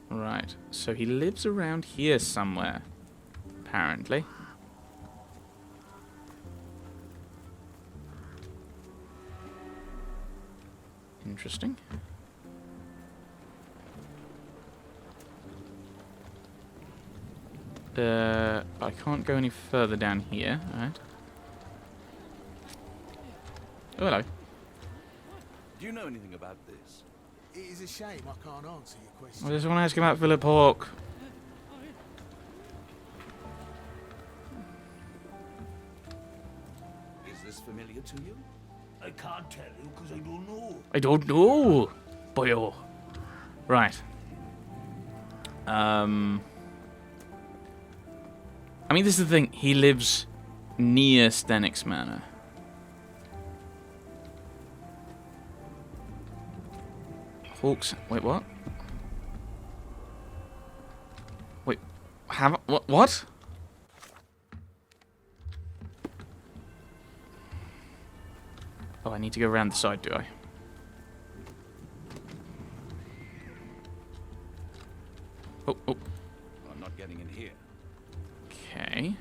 Right, so he lives around here somewhere, apparently. Interesting. I can't go any further down here. Alright. Oh, hello. Do you know anything about this? It is a shame I can't answer your question. I just want to ask about Philip Hawke. Is this familiar to you? I can't tell you because I don't know. I don't know, boyo. Right. I mean, this is the thing. He lives near Stenix Manor. Hawks. Wait, what? Wait, what? Oh, I need to go around the side, do I? Oh. Well, I'm not getting in here. Okay.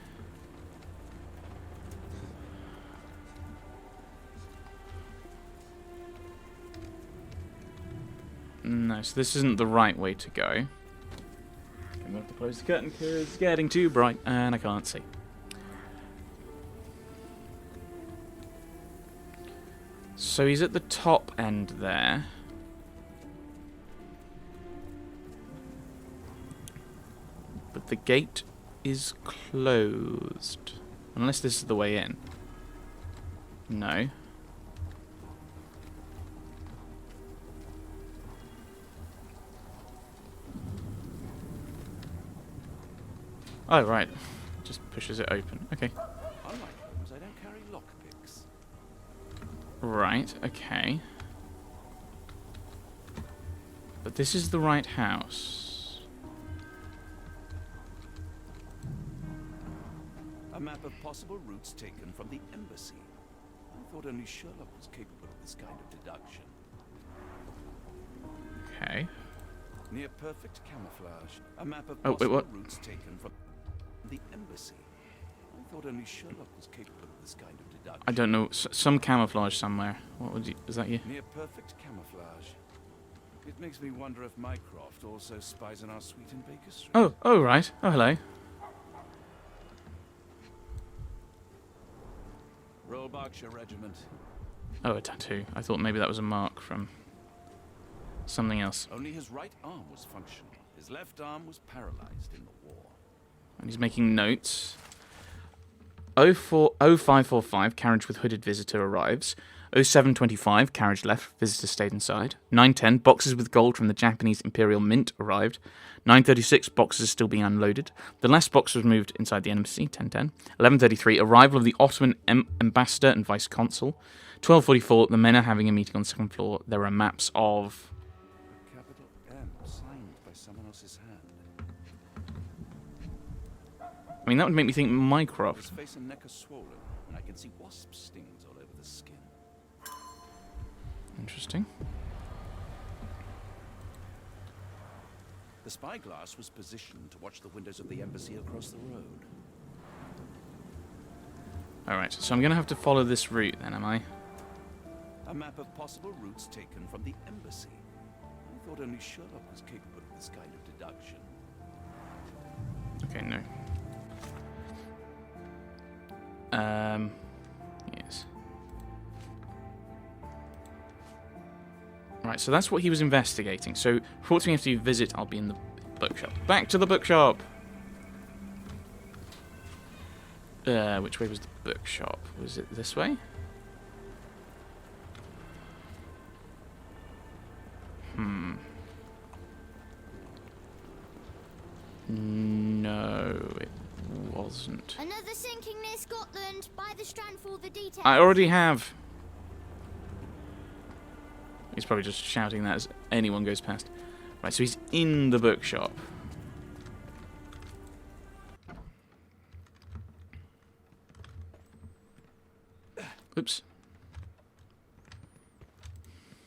No, so this isn't the right way to go. I'm going to have to close the curtain because it's getting too bright and I can't see. So he's at the top end there. But the gate is closed. Unless this is the way in. No. Oh, right. Just pushes it open. Okay. Unlike Holmes, I don't carry lockpicks. Right, okay. But this is the right house. A map of possible routes taken from the embassy. I thought only Sherlock was capable of this kind of deduction. Okay. Near perfect camouflage. A map of Oh, wait, possible what? routes taken from the embassy. I thought only Sherlock was capable of this kind of deduction. I don't know. Some camouflage somewhere. What would you... Is that you? Near perfect camouflage. It makes me wonder if Mycroft also spies on our suite in Baker Street. Oh, right. Oh, hello. Royal Berkshire Regiment. Oh, a tattoo. I thought maybe that was a mark from something else. Only his right arm was functional. His left arm was paralyzed in the war. And he's making notes. 0545, carriage with hooded visitor arrives. 0725, carriage left, visitor stayed inside. 910, boxes with gold from the Japanese Imperial Mint arrived. 936, boxes still being unloaded. The last box was moved inside the embassy, 1010. 1133, arrival of the Ottoman ambassador and vice consul. 1244, the men are having a meeting on the second floor. There are maps of... A capital M signed by someone else's hand. I mean, that would make me think His Mycroft. face and neck are swollen, and I can see wasp stings all over the skin. Interesting. The spyglass was positioned to watch the windows of the embassy across the road. Alright, so I'm going to have to follow this route then, am I? A map of possible routes taken from the embassy. I thought only Sherlock was capable of this kind of deduction. Okay, no. Yes. Right, so that's what he was investigating. So, reporting after you visit, I'll be in the bookshop. Back to the bookshop! Which way was the bookshop? Was it this way? No, it wasn't. Another sinking near Scotland. By the Strand for the details. I already have. He's probably just shouting that as anyone goes past. Right, so he's in the bookshop. Oops.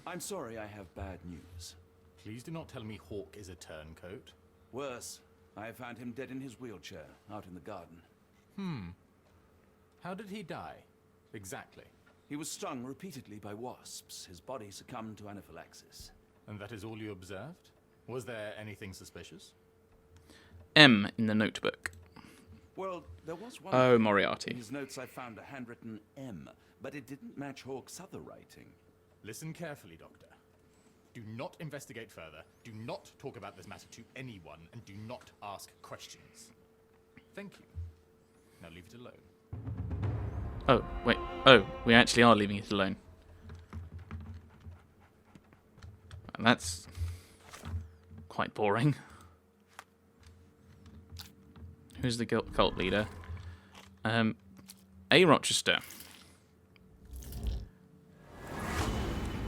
I'm sorry, I have bad news. Please do not tell me Hawk is a turncoat. Worse, I found him dead in his wheelchair, out in the garden. How did he die? Exactly. He was stung repeatedly by wasps. His body succumbed to anaphylaxis. And that is all you observed? Was there anything suspicious? M in the notebook. Well, there was one. Oh, In Moriarty. his notes I found a handwritten M, but it didn't match Hawk's other writing. Listen carefully, Doctor. Do not investigate further, do not talk about this matter to anyone, and do not ask questions. Thank you. Now leave it alone. Oh, wait. Oh, we actually are leaving it alone. That's quite boring. Who's the cult leader? A. Rochester.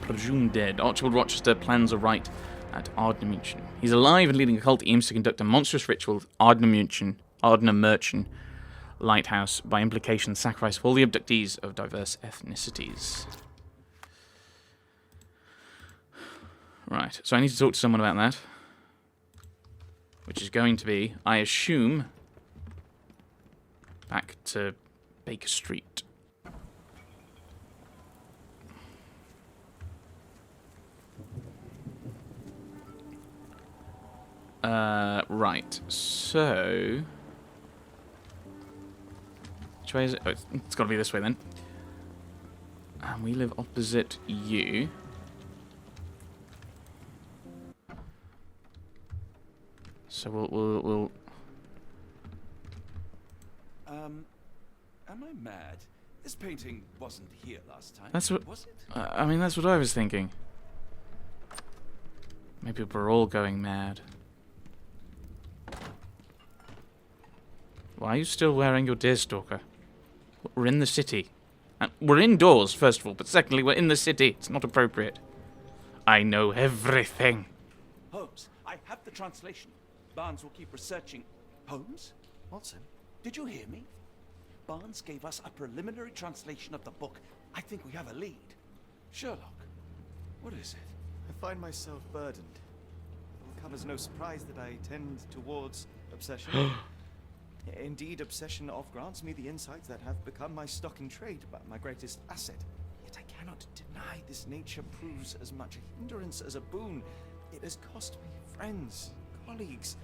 Presumed dead. Archibald Rochester plans a rite at Ardnamurchan. He's alive and leading a cult. He aims to conduct a monstrous ritual at Ardnamurchan lighthouse, by implication sacrifice of all the abductees of diverse ethnicities. Right, so I need to talk to someone about that. Which is going to be, I assume, back to Baker Street. Right, so... Which way is it? Oh, it's got to be this way then. And we live opposite you. So we'll... Am I mad? This painting wasn't here last time. That's what... Was it? I mean, that's what I was thinking. Maybe we're all going mad. Why are you still wearing your deerstalker? We're in the city. We're indoors, first of all, but secondly, we're in the city. It's not appropriate. I know everything. Holmes, I have the translation. Barnes will keep researching. Holmes? Watson? Did you hear me? Barnes gave us a preliminary translation of the book. I think we have a lead. Sherlock, what is it? I find myself burdened. It will come as no surprise that I tend towards obsession. Indeed, obsession oft grants me the insights that have become my stock in trade, but my greatest asset. Yet I cannot deny this nature proves as much a hindrance as a boon. It has cost me friends, colleagues,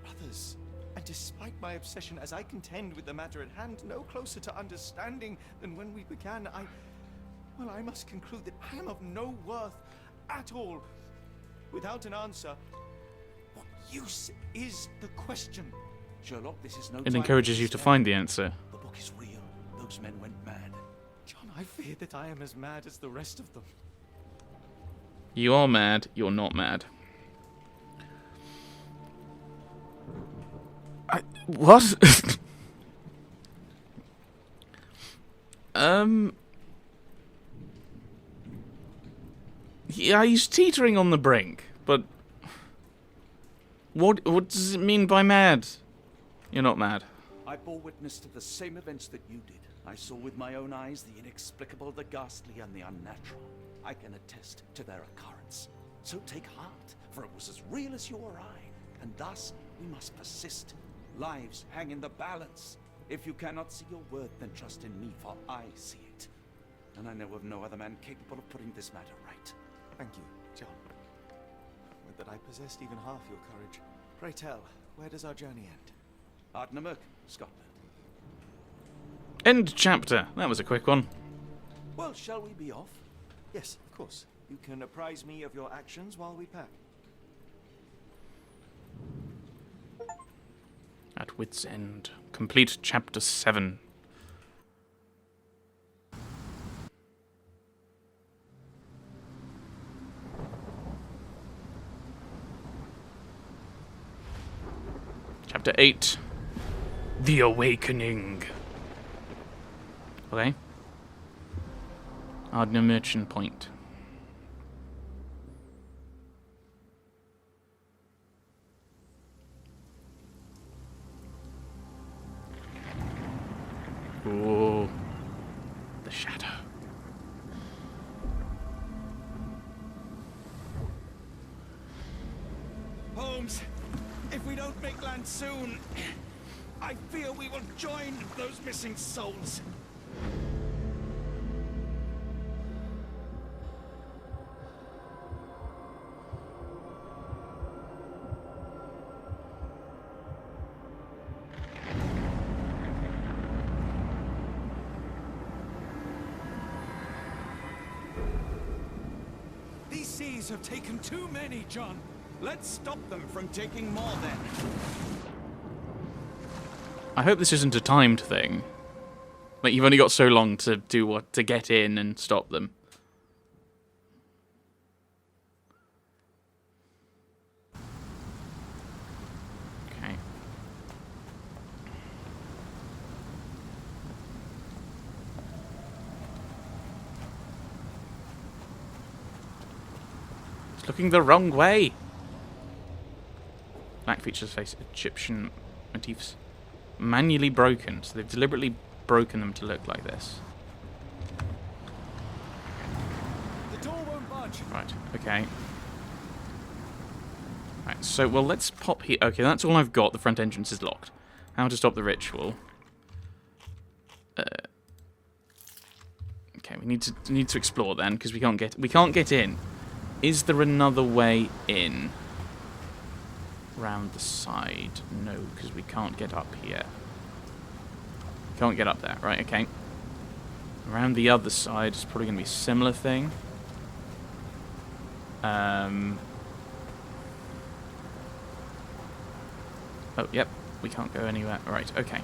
brothers. And despite my obsession, as I contend with the matter at hand, no closer to understanding than when we began, I must conclude that I am of no worth at all. Without an answer, what use is the question? Sherlock, this is no It time encourages for you to despair. find the answer. The book is real. Those men went mad. John, I fear that I am as mad as the rest of them. You are mad, you're not mad. What? Yeah, he's teetering on the brink, but what does it mean by mad? You're not mad. I bore witness to the same events that you did. I saw with my own eyes the inexplicable, the ghastly, and the unnatural. I can attest to their occurrence. So take heart, for it was as real as you or I, and thus we must persist. Lives hang in the balance. If you cannot see your worth, then trust in me, for I see it. And I know of no other man capable of putting this matter right. Thank you, John. Would that I possessed even half your courage. Pray tell, where does our journey end? Ardnamurchan, Scotland. End chapter. That was a quick one. Well, shall we be off? Yes, of course. You can apprise me of your actions while we pack. At wit's end. Complete chapter 7. Chapter 8. The Awakening. Okay. Ardnamurchan Point. Ooh. The shadow. Holmes. If we don't make land soon, I fear we will join those missing souls. These seas have taken too many, John. Let's stop them from taking more then. I hope this isn't a timed thing. Like, you've only got so long to do what, to get in and stop them. Okay. It's looking the wrong way. Black features face Egyptian motifs. Manually broken, so they've deliberately broken them to look like this. The door won't budge. Right, okay. Right, so, well, let's pop here. Okay, that's all I've got. The front entrance is locked. How to stop the ritual. Okay, we need to explore then, because we can't get in. Is there another way in? Round the side? No, because we can't get up here. Can't get up there. Right, okay. Around the other side is probably going to be a similar thing. Oh, yep. We can't go anywhere. Right, okay.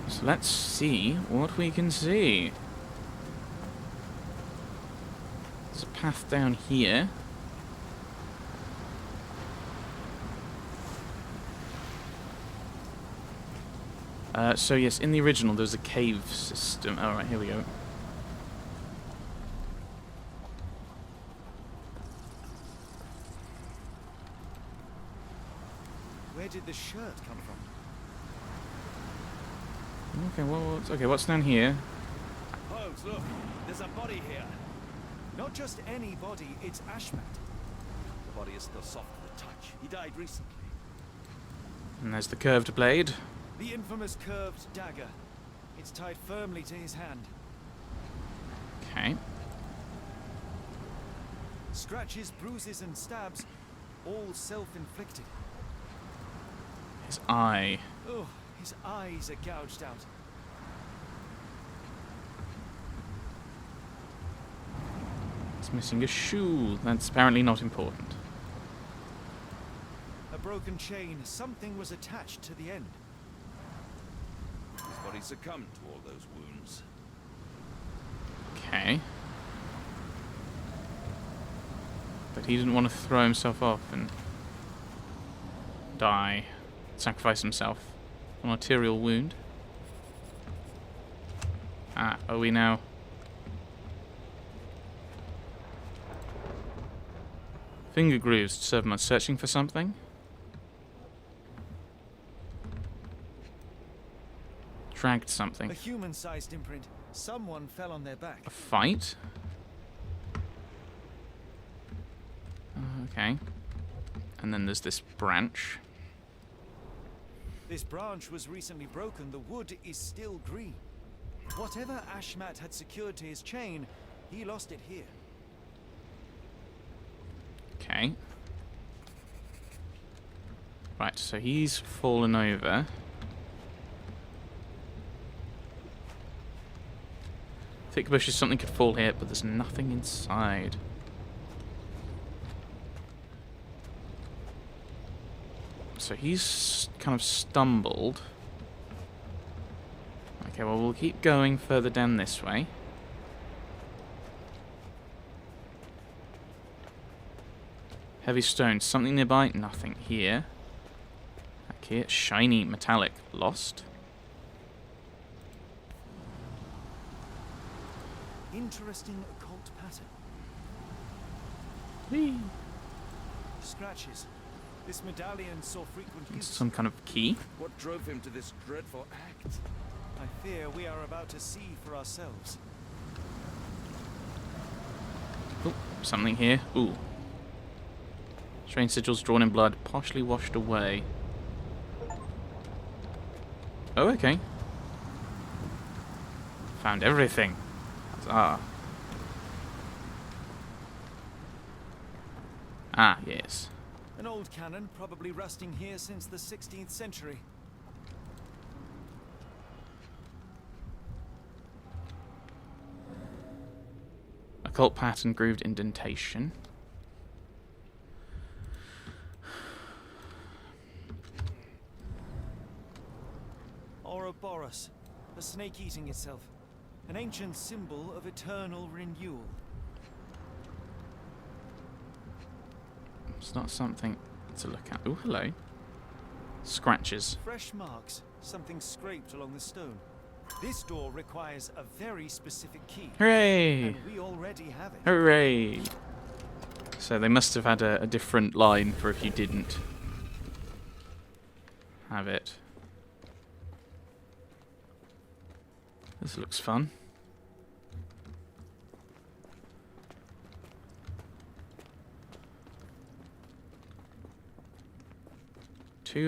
So let's see what we can see. There's a path down here. So yes, in the original there was a cave system. Alright, here we go. Where did the shirt come from? Okay, well, what's down here? Holmes, look, there's a body here. Not just any body, it's Ashmat. The body is still soft to the touch. He died recently. And there's the curved blade. The infamous curved dagger. It's tied firmly to his hand. Okay. Scratches, bruises, and stabs, all self-inflicted. His eye. Oh, his eyes are gouged out. It's missing a shoe. That's apparently not important. A broken chain. Something was attached to the end. His body succumbed to all those wounds. Okay. But he didn't want to throw himself off and die. Sacrifice himself. An arterial wound. Ah, are we now? Finger grooves to serve him. Searching for something? Dragged something. A human-sized imprint. Someone fell on their back. A fight? Okay. And then there's this branch. This branch was recently broken. The wood is still green. Whatever Ashmat had secured to his chain, he lost it here. Okay. Right, so he's fallen over. Thick bushes, something could fall here, but there's nothing inside. So he's kind of stumbled. Okay, well, we'll keep going further down this way. Heavy stones, something nearby? Nothing here. Back here, shiny, metallic, lost. Interesting occult pattern. Whee! Scratches. This medallion saw frequent use. Some kind of key. What drove him to this dreadful act? I fear we are about to see for ourselves. Oh, something here. Ooh, Strange sigils drawn in blood, partially washed away. Oh, okay. Found everything. Huzzah. Ah, yes. An old cannon, probably rusting here since the 16th century. Occult pattern, grooved indentation. Ouroboros, a snake eating itself. An ancient symbol of eternal renewal. It's not something to look at. Oh, hello. Scratches. Fresh marks, something scraped along the stone. This door requires a very specific key. Hooray! And we already have it. Hooray! So they must have had a different line for if you didn't have it. This looks fun. Two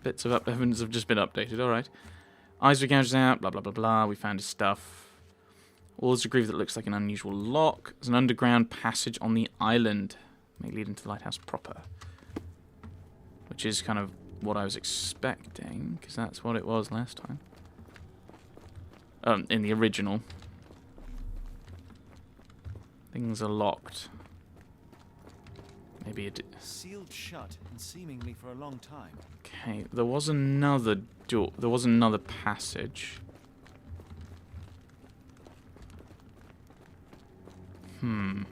bits of evidence have just been updated, alright. Eyes were gouged out, blah blah blah blah, we found his stuff. Walls are grooved that looks like an unusual lock. There's an underground passage on the island. May lead into the lighthouse proper. Which is kind of what I was expecting, because that's what it was last time. In the original. Things are locked. Maybe it... Sealed shut, and seemingly for a long time. Okay, there was another door. There was another passage. Down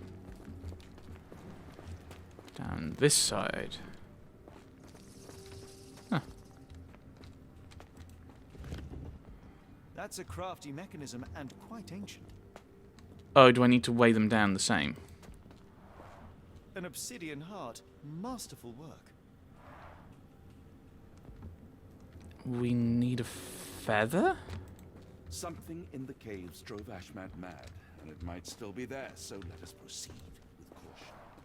this side. Huh. That's a crafty mechanism and quite ancient. Oh, do I need to weigh them down the same? An obsidian heart. Masterful work. We need a feather? Something in the caves drove Ashmat mad, and it might still be there, so let us proceed.